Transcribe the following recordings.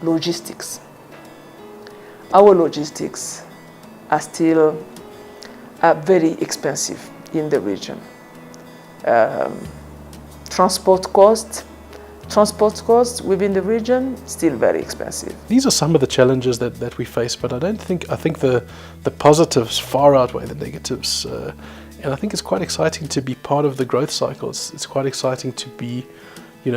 logistics. Our logistics are still very expensive in the region. Transport costs within the region still very expensive. These are some of the challenges that we face, but I think the positives far outweigh the negatives, and I think it's quite exciting to be part of the growth cycle. It's quite exciting to be, in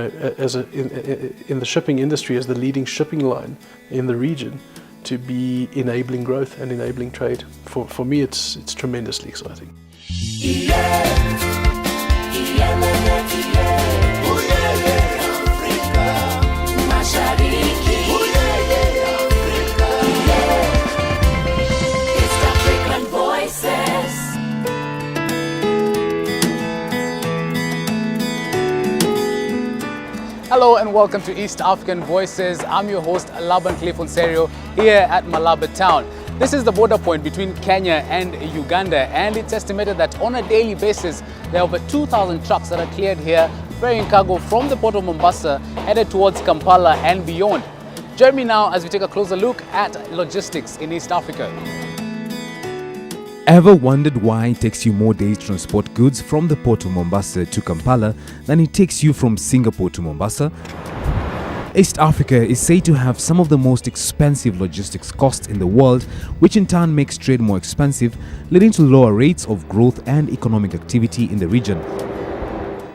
the shipping industry as the leading shipping line in the region, to be enabling growth and enabling trade. For me, it's tremendously exciting. Hello and welcome to East African Voices. I'm your host Laban Clefonserio here at Malaba town. This is the border point between Kenya and Uganda, and it's estimated that on a daily basis there are over 2,000 trucks that are cleared here ferrying cargo from the port of Mombasa headed towards Kampala and beyond. Join me now as we take a closer look at logistics in East Africa. Ever wondered why it takes you more days to transport goods from the port of Mombasa to Kampala than it takes you from Singapore to Mombasa? East Africa is said to have some of the most expensive logistics costs in the world, which in turn makes trade more expensive, leading to lower rates of growth and economic activity in the region.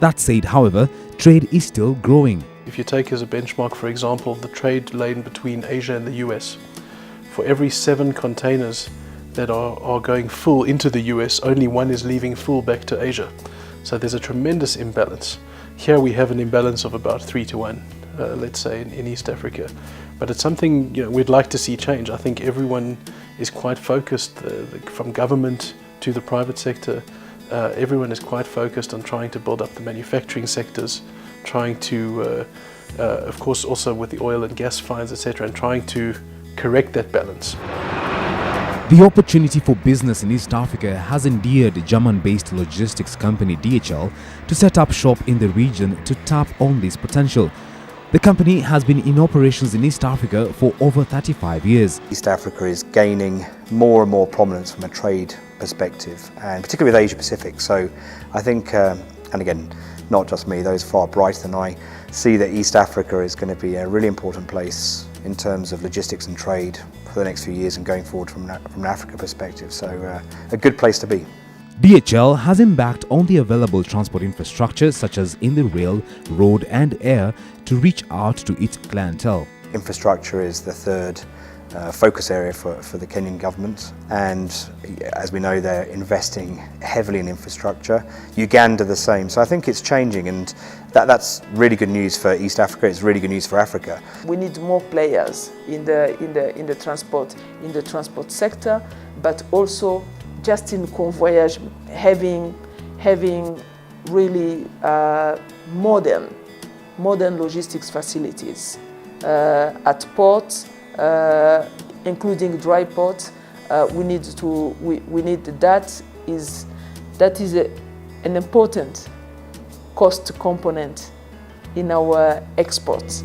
That said, however, trade is still growing. If you take as a benchmark, for example, the trade lane between Asia and the US, for every 7 containers that are going full into the US, only 1 is leaving full back to Asia. So there's a tremendous imbalance. Here we have an imbalance of about 3 to 1, let's say, in East Africa. But it's something we'd like to see change. I think everyone is quite focused, from government to the private sector. Everyone is quite focused on trying to build up the manufacturing sectors, trying to, of course, also with the oil and gas finds, etc., and trying to correct that balance. The opportunity for business in East Africa has endeared German-based logistics company DHL to set up shop in the region to tap on this potential. The company has been in operations in East Africa for over 35 years. East Africa is gaining more and more prominence from a trade perspective, and particularly with Asia Pacific. So I think, and again, not just me, those far brighter than I, see that East Africa is going to be a really important place in terms of logistics and trade for the next few years and going forward from an Africa perspective. So a good place to be. DHL has embarked on the available transport infrastructure such as in the rail, road and air to reach out to its clientele. Infrastructure is the third focus area for the Kenyan government, and as we know, they're investing heavily in infrastructure. Uganda the same. So I think it's changing, and that's really good news for East Africa. It's really good news for Africa. We need more players in the transport sector, but also just in convoyage, having really modern logistics facilities at ports, including dry ports. We need that is an important cost component in our exports.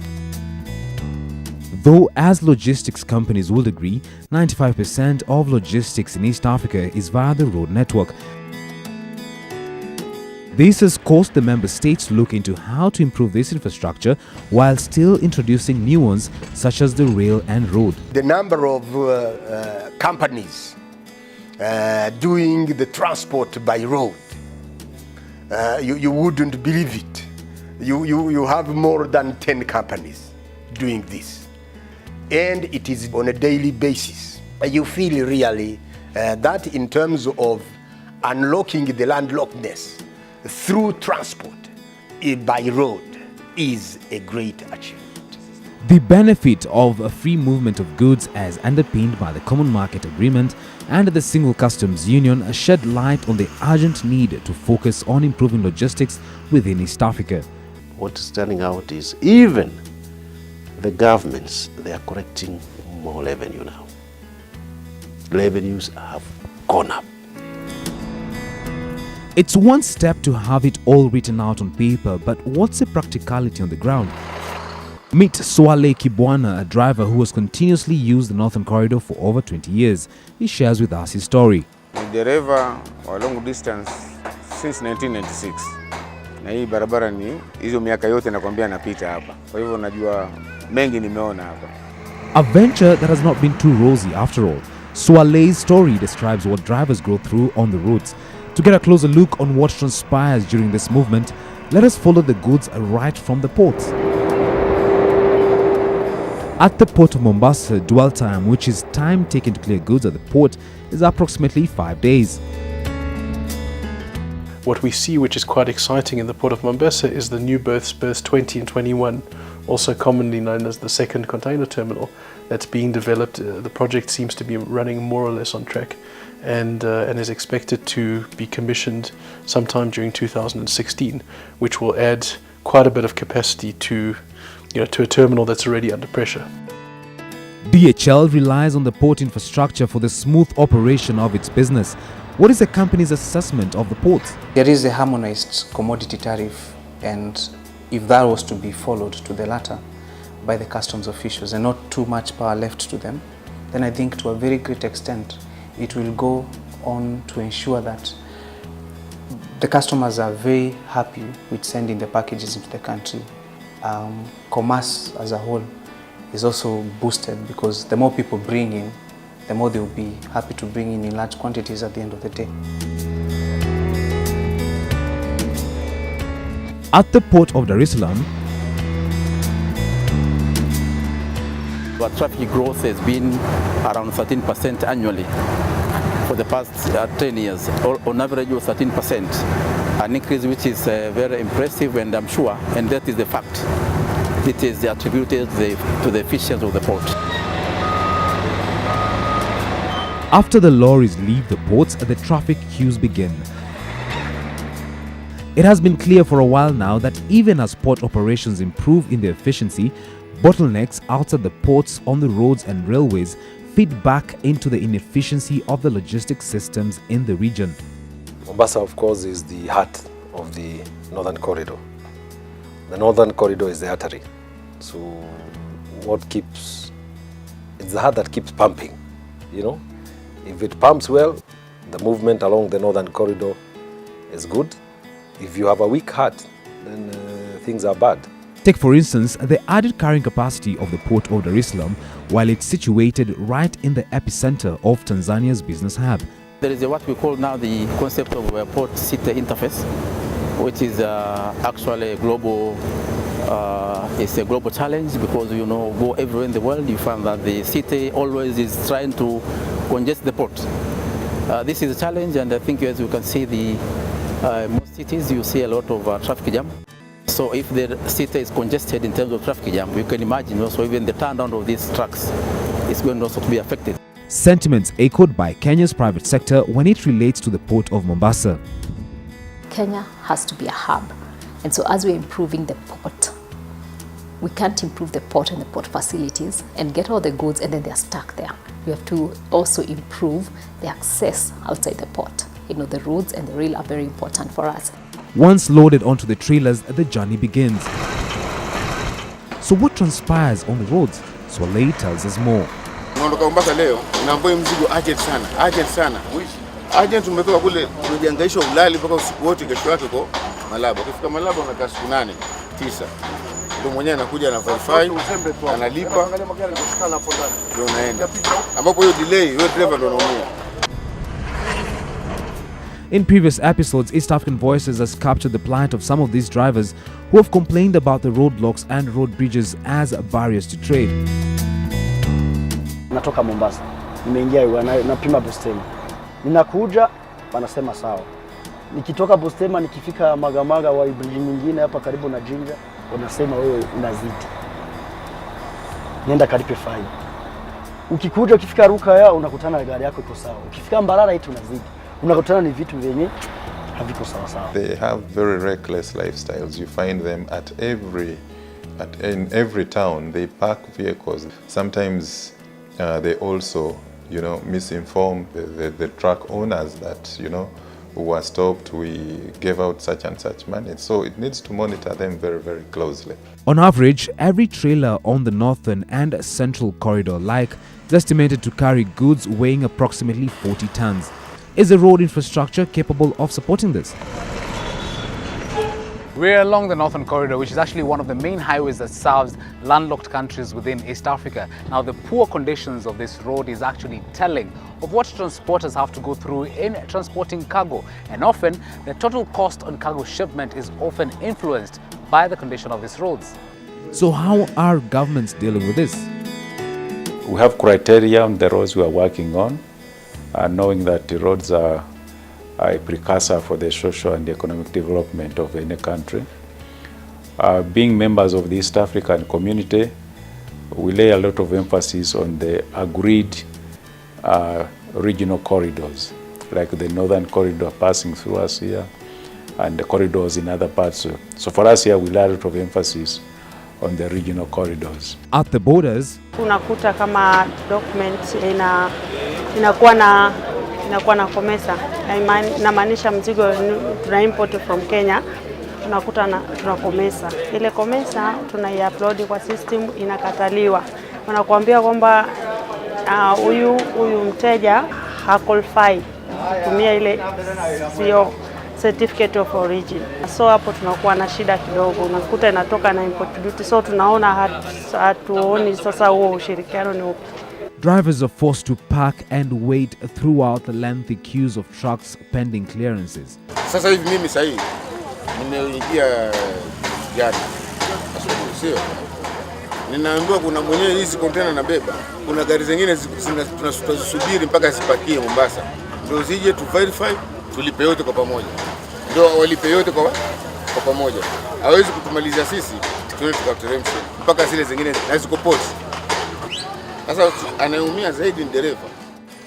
Though, as logistics companies will agree, 95% of logistics in East Africa is via the road network. This has caused the member states to look into how to improve this infrastructure while still introducing new ones such as the rail and road. The number of companies doing the transport by road, you wouldn't believe it. You have more than 10 companies doing this. And it is on a daily basis. You feel really that in terms of unlocking the landlockedness through transport by road is a great achievement. The benefit of a free movement of goods as underpinned by the Common Market Agreement and the Single Customs Union shed light on the urgent need to focus on improving logistics within East Africa. What is standing out is even the governments, they are collecting more revenue now. Revenues have gone up. It's one step to have it all written out on paper, but what's the practicality on the ground? Meet Swale Kibwana, a driver who has continuously used the Northern Corridor for over 20 years. He shares with us his story. Ni dereva wa long distance since 1996. Na hii barabara ni hizo miaka yote nakwambia napita hapa. Kwa hivyo najua mengi nimeona hapa. A venture that has not been too rosy after all. Swale's story describes what drivers go through on the roads. To get a closer look on what transpires during this movement, let us follow the goods right from the port. At the port of Mombasa, dwell time, which is time taken to clear goods at the port, is approximately 5 days. What we see, which is quite exciting in the port of Mombasa, is the new berths 20 and 21, also commonly known as the second container terminal, that's being developed. The project seems to be running more or less on track, and is expected to be commissioned sometime during 2016, which will add quite a bit of capacity to a terminal that's already under pressure. DHL relies on the port infrastructure for the smooth operation of its business. What is the company's assessment of the port? There is a harmonized commodity tariff, and if that was to be followed to the latter by the customs officials and not too much power left to them, then I think to a very great extent it will go on to ensure that the customers are very happy with sending the packages into the country. Commerce as a whole is also boosted because the more people bring in, the more they will be happy to bring in large quantities at the end of the day. At the port of Dar es Salaam, our traffic growth has been around 13% annually for the past 10 years, on average of 13%, an increase which is very impressive, and I'm sure, and that is the fact, it is attributed to the efficiency of the port. after the lorries leave the ports, the traffic queues begin. It has been clear for a while now that even as port operations improve in their efficiency, bottlenecks outside the ports, on the roads and railways feed back into the inefficiency of the logistics systems in the region. Mombasa, of course, is the heart of the Northern Corridor. The Northern Corridor is the artery. So it's the heart that keeps pumping, you know. If it pumps well, the movement along the Northern Corridor is good. If you have a weak heart, then things are bad. Take for instance the added carrying capacity of the port of Dar es Salaam, while it's situated right in the epicenter of Tanzania's business hub. There is what we call now the concept of a port-city interface, which is actually a global, it's a global challenge because, you know, go everywhere in the world, you find that the city always is trying to congest the port. This is a challenge, and I think as you can see, most cities you see a lot of traffic jam. So if the city is congested in terms of traffic jam, you can imagine also even the turnaround of these trucks is going also to be affected. Sentiments echoed by Kenya's private sector when it relates to the port of Mombasa. Kenya has to be a hub, and so as we're improving the port, we can't improve the port and the port facilities and get all the goods and then they're stuck there. We have to also improve the access outside the port. You know, the roads and the rail are very important for us. Once loaded onto the trailers, the journey begins. So what transpires on the roads? Swale tells us more. Unaondoka Mombasa leo, unaambia mzigo urgent sana. Urgent umetoka kule umejiangaisha ulali mpaka usiku wote, kesho yake uko Malaba. Ukifika Malaba unakaa siku 8, 9. Ndio mwenyewe anakuja na verify, analipa, ndio unaenda. Ambapo hiyo delay, hiyo driver ndio anaumia. In previous episodes, East African Voices has captured the plight of some of these drivers who have complained about the roadblocks and road bridges as barriers to trade. Natoka Mombasa, nimeingia napima Bustema, ninakuja wanasema sawa. Nikitoka Bustema nikifika Magamaga wa bridge nyingine hapa karibu na Jinja, wanasema wewe unazidi, nenda kalipe faini. Ukikuja ukifika Rukaya unakutana na gari yako iko sawa, ukifika Mbarara eti unazidi, unakutana ni vitu vyenye haviko sawa sawa. They have very reckless lifestyles. You find them in every town. They park vehicles. Sometimes they also, you know, misinform the truck owners that, you know, were stopped, we gave out such and such money. So it needs to monitor them very, very closely. On average, every trailer on the northern and central corridor like is estimated to carry goods weighing approximately 40 tons. Is the road infrastructure capable of supporting this? We're along the Northern Corridor, which is actually one of the main highways that serves landlocked countries within East Africa. Now, the poor conditions of this road is actually telling of what transporters have to go through in transporting cargo. And often, the total cost on cargo shipment is often influenced by the condition of these roads. So how are governments dealing with this? We have criteria on the roads we are working on, knowing that the roads are a precursor for the social and economic development of any country. Being members of the East African community, we lay a lot of emphasis on the agreed regional corridors, like the Northern Corridor passing through us here, and the corridors in other parts. So for us here, we lay a lot of emphasis on the regional corridors. At the borders, unakuta kama document inakuwa na COMESA, inamaanisha mzigo tuna import from Kenya, tunakuta tuna COMESA. Ile COMESA tunaiupload kwa system, inakataliwa. Wanakuambia kwamba huyu mteja haqualify kutumia ile sio certificate of origin. So hapo tunakuwa na shida kidogo, unakuta inatoka na import duty, so tunaona hatuoni sasa huo ushirikiano ni upi. Drivers are forced to park and wait throughout the lengthy queues of trucks pending clearances. Sasa hivi mimi sasa hivi nimeingia gari asubuhi, sio? Ninaambiwa kuna mwenyewe hizi container na beba. Kuna gari zingine tunasubiri mpaka zipakie Mombasa. Ndio zije tu verify, tulipe yote kwa pamoja. Ndio walipe yote kwa pamoja. Hawezi kutumalizia sisi tuende tukateremshe mpaka zile zingine na ziko port. Sasa anaumia zaidi ni dereva.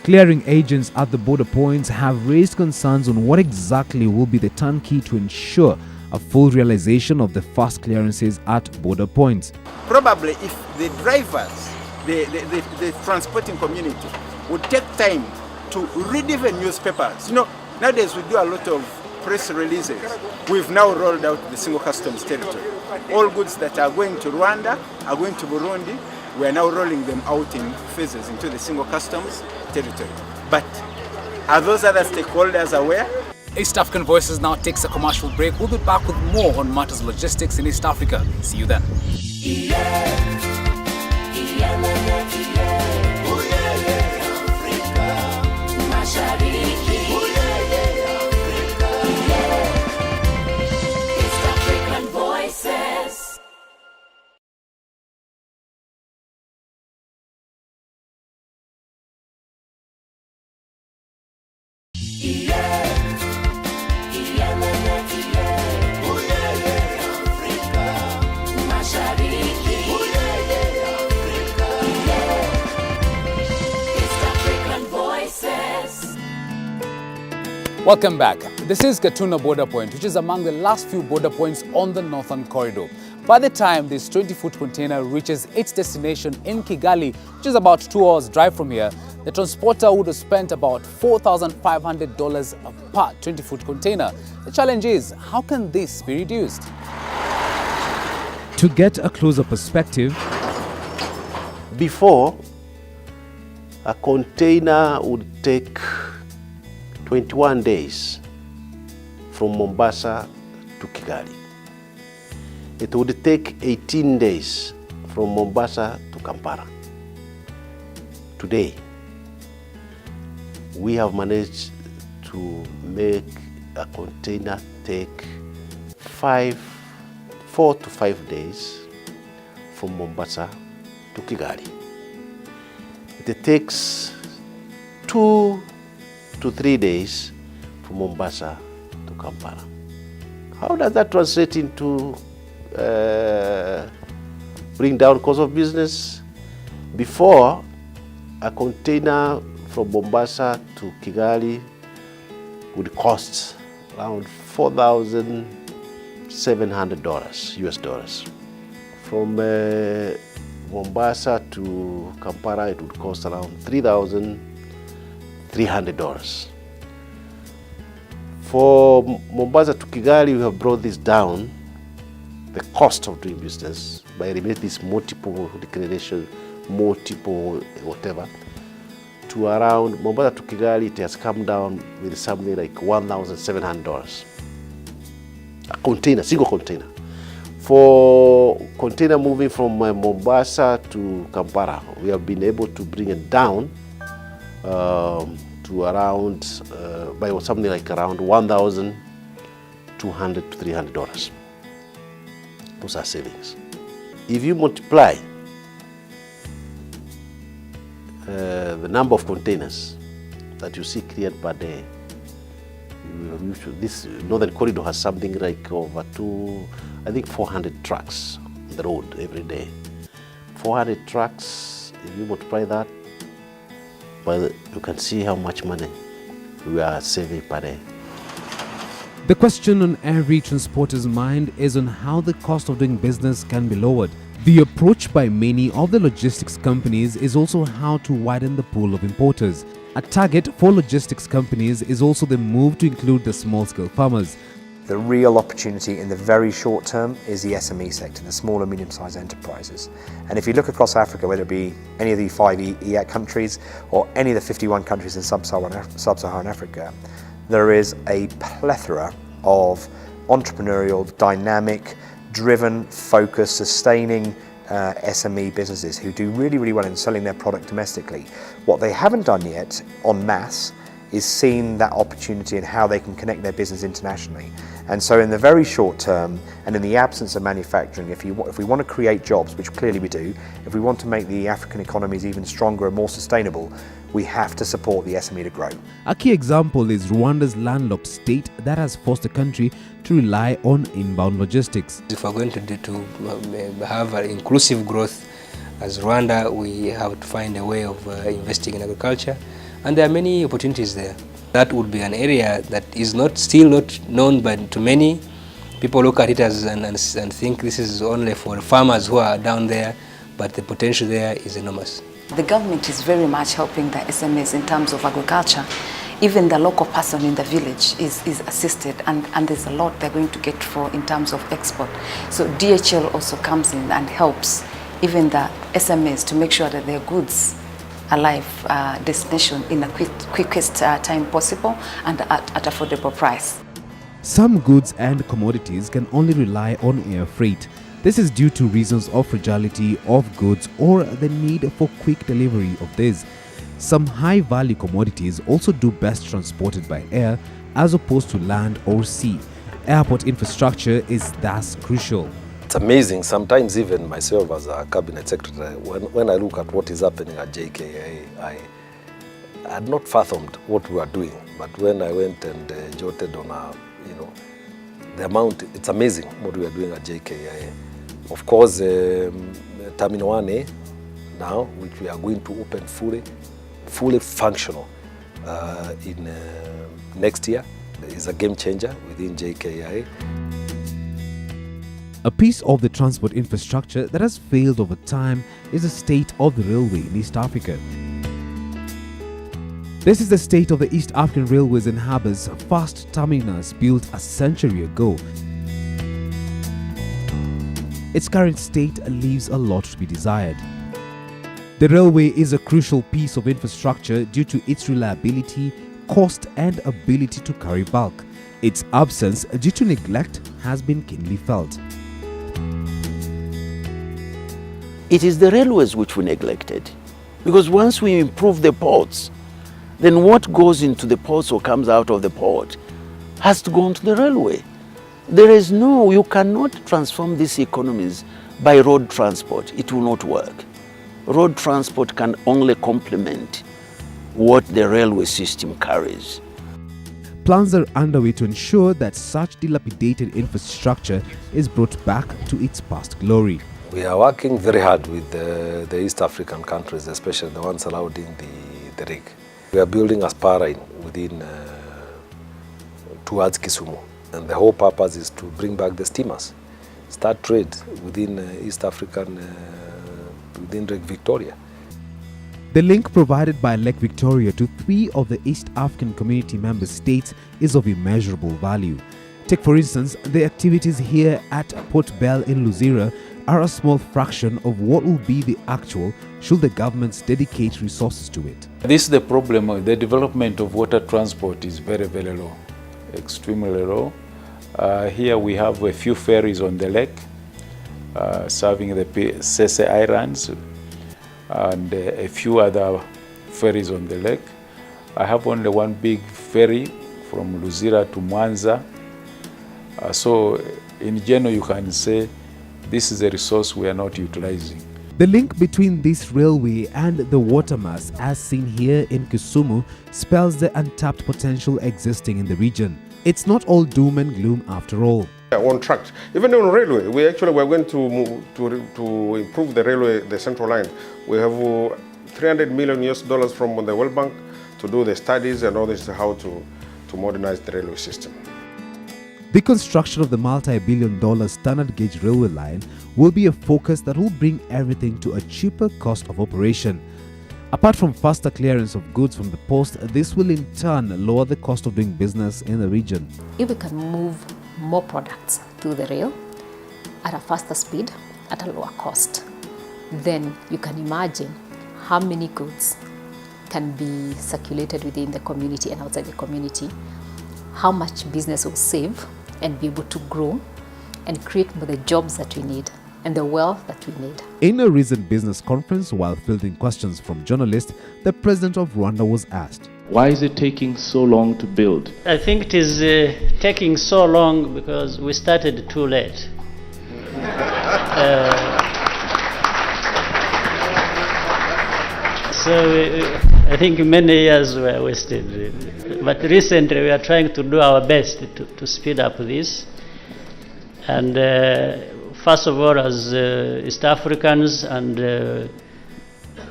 Clearing agents at the border points have raised concerns on what exactly will be the turnkey to ensure a full realization of the fast clearances at border points. Probably if the drivers, the transporting community would take time to read even newspapers. You know, nowadays we do a lot of press releases. We've now rolled out the single customs territory. All goods that are going to Rwanda, are going to Burundi, we are now rolling them out in phases into the single customs territory. But are those other stakeholders aware? East African Voices now takes a commercial break. We'll be back with more on matters logistics in East Africa. See you then. Welcome back. This is Gatuna Border Point, which is among the last few border points on the Northern Corridor. By the time this 20-foot container reaches its destination in Kigali, which is about 2 hours drive from here, the transporter would have spent about $4,500 per 20-foot container. The challenge is, how can this be reduced? To get a closer perspective, before, a container would take 21 days from Mombasa to Kigali. It would take 18 days from Mombasa to Kampala. Today, we have managed to make a container take 4 to 5 days from Mombasa to Kigali. It takes 2 to 3 days from Mombasa to Kampala. How does that translate into bring down cost of business? Before, a container from Mombasa to Kigali would cost around $4,700 US dollars. From Mombasa to Kampala, it would cost around $3,300. For Mombasa to Kigali, we have brought this down, the cost of doing business, by eliminating this multiple declaration, multiple whatever, to around Mombasa to Kigali, it has come down with something like $1,700. A container, single container. For container moving from Mombasa to Kampala, we have been able to bring it down to around, by something like around $1,200 to $300. Those are savings. If you multiply the number of containers that you see cleared per day, this Northern Corridor has something like over 400 trucks on the road every day. 400 trucks, if you multiply that, well, you can see how much money we are saving per day. The question on every transporter's mind is on how the cost of doing business can be lowered. The approach by many of the logistics companies is also how to widen the pool of importers. A target for logistics companies is also the move to include the small-scale farmers. The real opportunity in the very short term is the SME sector, the small and medium-sized enterprises. And if you look across Africa, whether it be any of the 5 EAC countries or any of the 51 countries in sub-Saharan Africa, there is a plethora of entrepreneurial, dynamic, driven, focused, sustaining SME businesses who do really, really well in selling their product domestically. What they haven't done yet en masse is seen that opportunity and how they can connect their business internationally. And so in the very short term, and in the absence of manufacturing, if we want to create jobs, which clearly we do, if we want to make the African economies even stronger and more sustainable, we have to support the SME to grow. A key example is Rwanda's landlocked state that has forced the country to rely on inbound logistics. If we're going to have an inclusive growth as Rwanda, we have to find a way of investing in agriculture, and there are many opportunities there. That would be an area that is still not known to many. People look at it and think this is only for farmers who are down there, but the potential there is enormous. The government is very much helping the SMEs in terms of agriculture. Even the local person in the village is assisted, and there's a lot they're going to get in terms of export. So DHL also comes in and helps even the SMEs to make sure that their goods arrive destination in the quickest time possible and at affordable price. Some goods and commodities can only rely on air freight. This is due to reasons of fragility of goods or the need for quick delivery of these. Some high-value commodities also do best transported by air as opposed to land or sea. Airport infrastructure is thus crucial. It's amazing. Sometimes even myself as a cabinet secretary, when I look at what is happening at JKIA, I had not fathomed what we are doing. But when I went and jotted on the amount, it's amazing what we are doing at JKIA. Of course, Terminal 1A now, which we are going to open fully functional in next year, is a game changer within JKIA. A piece of the transport infrastructure that has failed over time is the state of the railway in East Africa. This is the state of the East African Railways and Harbours, fast terminus built a century ago. Its current state leaves a lot to be desired. The railway is a crucial piece of infrastructure due to its reliability, cost and ability to carry bulk. Its absence due to neglect has been keenly felt. It is the railways which we neglected, because once we improve the ports, then what goes into the ports or comes out of the port has to go onto the railway. You cannot transform these economies by road transport. It will not work. Road transport can only complement what the railway system carries. Plans are underway to ensure that such dilapidated infrastructure is brought back to its past glory. We are working very hard with the East African countries, especially the ones surrounding the rig. We are building a spar line towards Kisumu, and the whole purpose is to bring back the steamers, start trade within East African, within Lake Victoria. The link provided by Lake Victoria to 3 of the East African Community member states is of immeasurable value. Take for instance, the activities here at Port Bell in Luzira are a small fraction of what will be the actual should the governments dedicate resources to it. This is the problem. The development of water transport is very, very low, extremely low. Here we have a few ferries on the lake serving the Sese Islands and a few other ferries on the lake. I have only one big ferry from Luzira to Mwanza. So in general you can say this is a resource we are not utilizing. The link between this railway and the water mass as seen here in Kisumu spells the untapped potential existing in the region. It's not all doom and gloom after all. On track, even on railway, we're going to move to improve the railway, the central line. We have $300 million from the World Bank to do the studies and all this, how to modernize the railway system. The construction of the multi-billion-dollar standard gauge railway line will be a focus that will bring everything to a cheaper cost of operation. Apart from faster clearance of goods from the post, this will in turn lower the cost of doing business in the region. If we can move more products through the rail at a faster speed, at a lower cost, then you can imagine how many goods can be circulated within the community and outside the community, how much business will save and be able to grow and create the jobs that we need and the wealth that we need. In a recent business conference, while fielding questions from journalists, the president of Rwanda was asked, "Why is it taking so long to build?" I think it is taking so long because we started too late. I think many years were wasted. But recently we are trying to do our best to speed up this. And first of all, as East Africans, and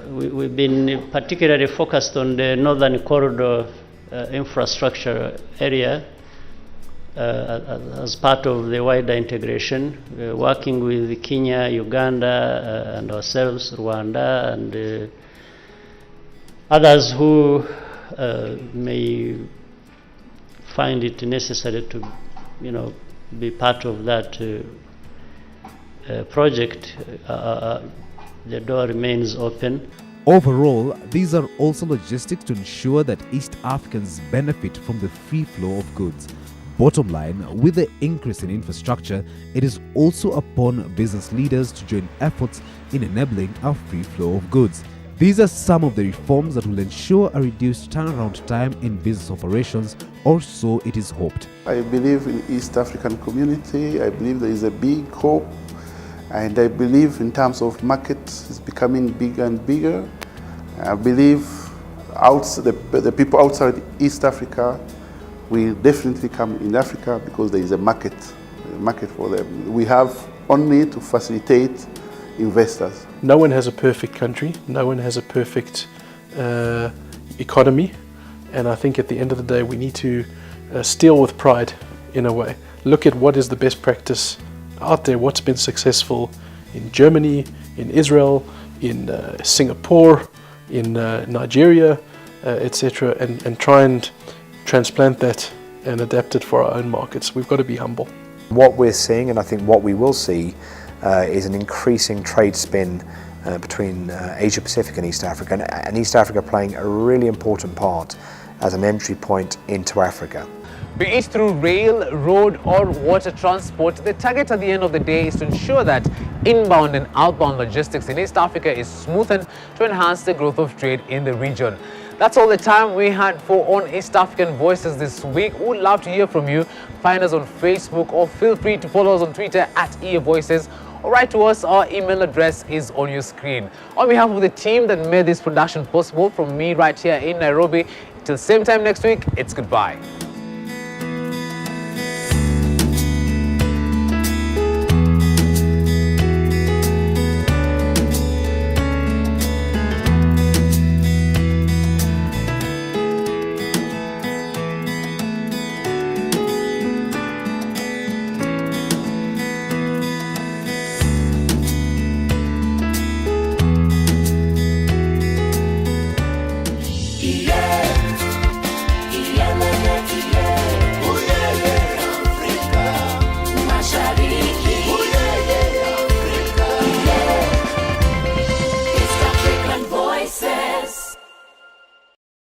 we've been particularly focused on the Northern Corridor infrastructure area as part of the wider integration, working with Kenya, Uganda, and ourselves, Rwanda, and others who may find it necessary to, be part of that project. The door remains open. Overall, these are also logistics to ensure that East Africans benefit from the free flow of goods. Bottom line, with the increase in infrastructure, it is also upon business leaders to join efforts in enabling a free flow of goods. These are some of the reforms that will ensure a reduced turnaround time in business operations, or so it is hoped. I believe in East African community. I believe there is a big hope, and I believe in terms of markets, it's becoming bigger and bigger. I believe the people outside East Africa will definitely come in Africa because there is a market for them. We have only to facilitate investors. No one has a perfect country, no one has a perfect economy, and I think at the end of the day we need to steal with pride in a way. Look at what is the best practice out there, what's been successful in Germany, in Israel, in Singapore, in Nigeria, etc., and try and transplant that and adapt it for our own markets. We've got to be humble. What we're seeing, and I think what we will see, is an increasing trade spin between Asia Pacific and East Africa, and East Africa playing a really important part as an entry point into Africa. Be it through rail, road or water transport, the target at the end of the day is to ensure that inbound and outbound logistics in East Africa is smoothened to enhance the growth of trade in the region. That's all the time we had for On East African Voices this week. We would love to hear from you. Find us on Facebook or feel free to follow us on Twitter at EA Voices, or write to us. Our email address is on your screen. On behalf of the team that made this production possible, from me right here in Nairobi, till same time next week, it's goodbye.